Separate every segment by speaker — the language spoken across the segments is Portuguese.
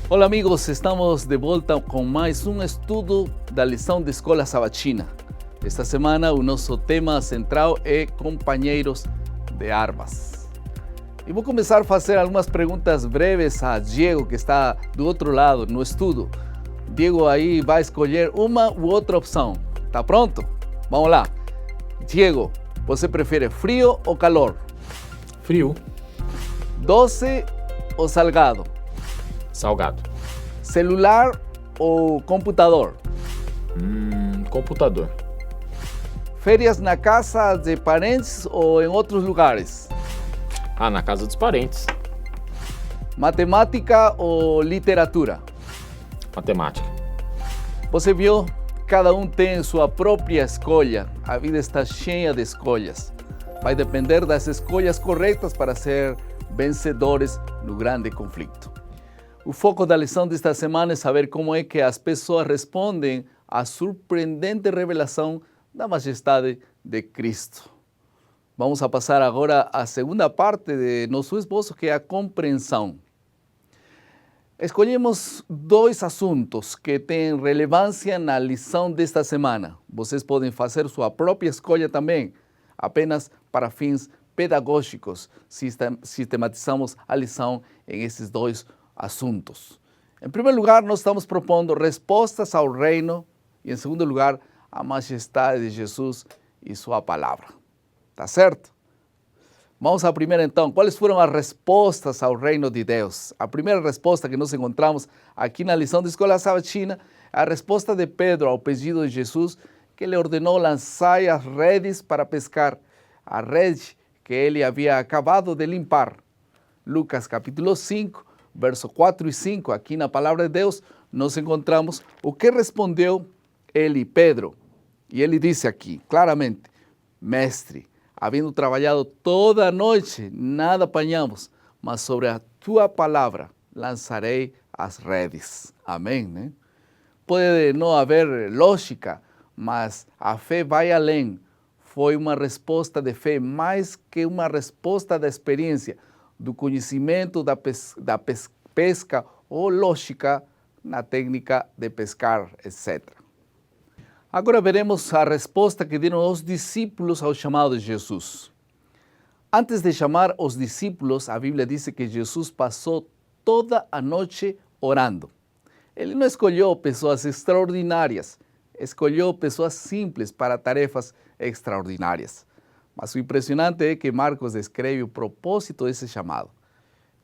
Speaker 1: Olá amigos, estamos de volta com mais um estudo da lição de Escola Sabatina. Esta semana o nosso tema central é companheiros de armas. E vou começar a fazer algumas perguntas breves a Diego, que está do outro lado no estudo. Diego aí vai escolher uma ou outra opção. Tá pronto? Vamos lá. Diego, você prefere frio ou calor?
Speaker 2: Frio.
Speaker 1: Doce ou salgado?
Speaker 2: Salgado.
Speaker 1: Celular ou computador?
Speaker 2: Computador.
Speaker 1: Férias na casa de parentes ou em outros lugares?
Speaker 2: Na casa dos parentes.
Speaker 1: Matemática ou literatura?
Speaker 2: Matemática.
Speaker 1: Você viu? Cada um tem sua própria escolha. A vida está cheia de escolhas. Vai depender das escolhas corretas para ser vencedores no grande conflito. O foco da lição desta semana é saber como é que as pessoas respondem à surpreendente revelação da majestade de Cristo. Vamos a passar agora à segunda parte de nosso esboço, que é a compreensão. Escolhemos dois assuntos que têm relevância na lição desta semana. Vocês podem fazer sua própria escolha também, apenas para fins pedagógicos, sistematizamos a lição em esses dois assuntos. Em primeiro lugar, nós estamos propondo respostas ao reino e, em segundo lugar, a majestade de Jesus e sua palavra. Tá certo? Vamos à primeira então. Quais foram as respostas ao reino de Deus? A primeira resposta que nós encontramos aqui na lição da Escola Sabatina é a resposta de Pedro ao pedido de Jesus, que lhe ordenou lançar as redes para pescar, a rede que ele havia acabado de limpar. Lucas capítulo 5, verso 4 e 5, aqui na Palavra de Deus, nós encontramos o que respondeu ele, Pedro. E ele disse aqui, claramente, Mestre, havendo trabalhado toda a noite, nada apanhamos, mas sobre a tua palavra lançarei as redes. Amém, né? Pode não haver lógica, mas a fé vai além. Foi uma resposta de fé, mais que uma resposta da experiência, do conhecimento da pesca ou lógica na técnica de pescar, etc. Agora veremos a resposta que deram os discípulos ao chamado de Jesus. Antes de chamar os discípulos, a Bíblia diz que Jesus passou toda a noite orando. Ele não escolheu pessoas extraordinárias, escolheu pessoas simples para tarefas extraordinárias. Mas o impressionante é que Marcos descreve o propósito desse chamado.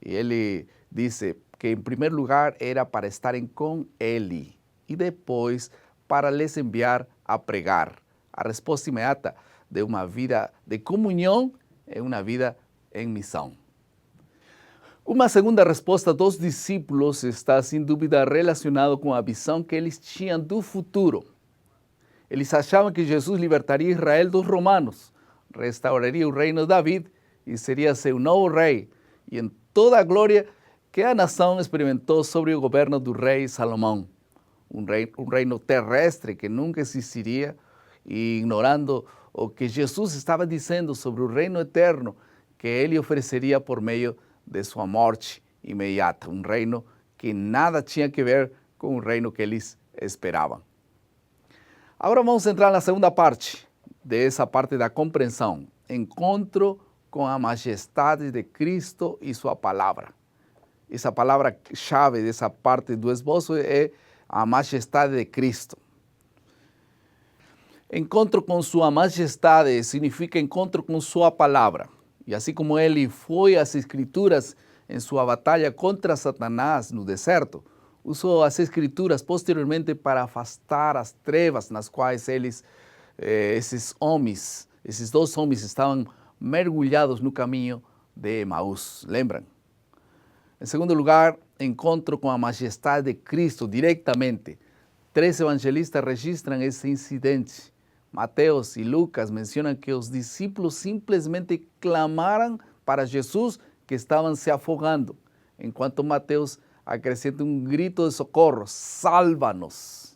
Speaker 1: E ele disse que, em primeiro lugar, era para estarem com ele e depois para lhes enviar a pregar. A resposta imediata de uma vida de comunhão é uma vida em missão. Uma segunda resposta dos discípulos está, sem dúvida, relacionada com a visão que eles tinham do futuro. Eles achavam que Jesus libertaria Israel dos romanos, restauraria o reino de David e seria seu novo rei, e em toda a glória que a nação experimentou sobre o governo do rei Salomão. Um reino terrestre que nunca existiria, e ignorando o que Jesus estava dizendo sobre o reino eterno que ele ofereceria por meio de sua morte imediata. Um reino que nada tinha que ver com o reino que eles esperavam. Agora vamos entrar na segunda parte dessa parte da compreensão. Encontro com a majestade de Cristo e sua palavra. Essa palavra-chave dessa parte do esboço é a majestade de Cristo. Encontro com sua majestade significa encontro com sua palavra. E assim como ele foi às Escrituras em sua batalha contra Satanás no deserto, usou as Escrituras posteriormente para afastar as trevas nas quais esses dois homens estavam mergulhados no caminho de Emaús. Lembram? Em segundo lugar, encontro com a majestade de Cristo diretamente. 3 evangelistas registram esse incidente. Mateus e Lucas mencionam que os discípulos simplesmente clamaram para Jesus que estavam se afogando, enquanto Mateus acrescenta um grito de socorro: salva-nos.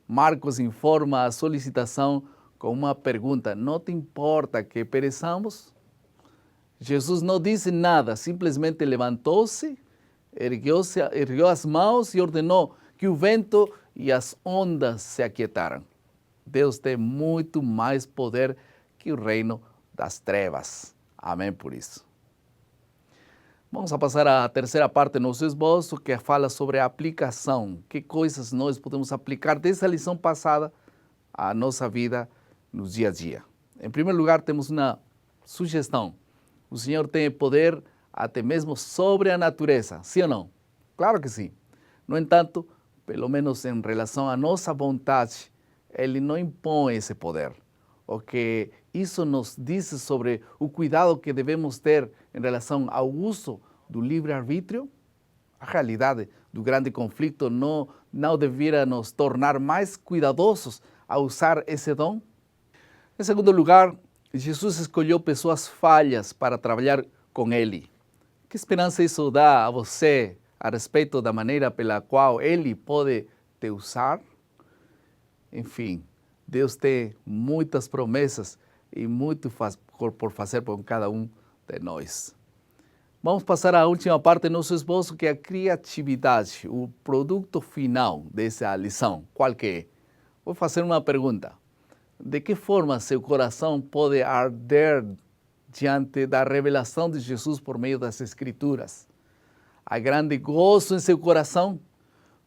Speaker 1: Marcos informa a solicitação com uma pergunta: não te importa que pereçamos? Jesus não disse nada, simplesmente levantou-se, ergueu as mãos e ordenou que o vento e as ondas se aquietaram. Deus tem muito mais poder que o reino das trevas. Amém por isso. Vamos a passar à terceira parte do nosso esboço, que fala sobre a aplicação. Que coisas nós podemos aplicar dessa lição passada à nossa vida no dia a dia. Em primeiro lugar, temos uma sugestão. O Senhor tem poder até mesmo sobre a natureza, sim ou não? Claro que sim. No entanto, pelo menos em relação à nossa vontade, Ele não impõe esse poder. O que isso nos diz sobre o cuidado que devemos ter em relação ao uso do livre-arbítrio? A realidade do grande conflito não deveria nos tornar mais cuidadosos a usar esse dom? Em segundo lugar, Jesus escolheu pessoas falhas para trabalhar com Ele. Que esperança isso dá a você a respeito da maneira pela qual Ele pode te usar? Enfim, Deus tem muitas promessas e muito por fazer por cada um de nós. Vamos passar à última parte do nosso esboço, que é a criatividade, o produto final dessa lição. Qual que é? Vou fazer uma pergunta. De que forma seu coração pode arder diante da revelação de Jesus por meio das Escrituras? Há grande gozo em seu coração?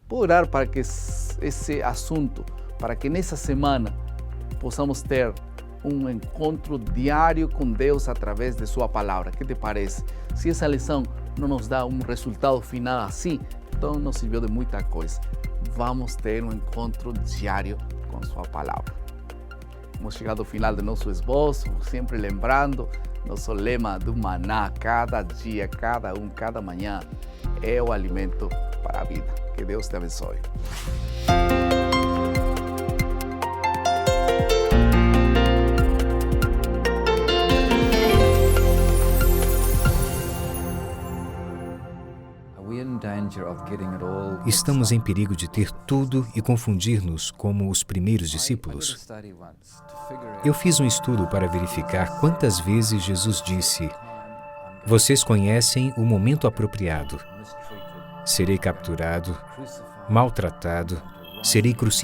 Speaker 1: Vou orar para que esse assunto, para que nessa semana possamos ter um encontro diário com Deus através de sua palavra. O que te parece? Se essa lição não nos dá um resultado final assim, então não serviu de muita coisa. Vamos ter um encontro diário com sua palavra. Hemos chegado ao final do nosso esboço, sempre lembrando nosso lema do maná: cada dia, cada manhã é o alimento para a vida. Que Deus te abençoe.
Speaker 3: Estamos em perigo de ter tudo e confundir-nos como os primeiros discípulos. Eu fiz um estudo para verificar quantas vezes Jesus disse: "Vocês conhecem o momento apropriado. Serei capturado, maltratado, serei crucificado.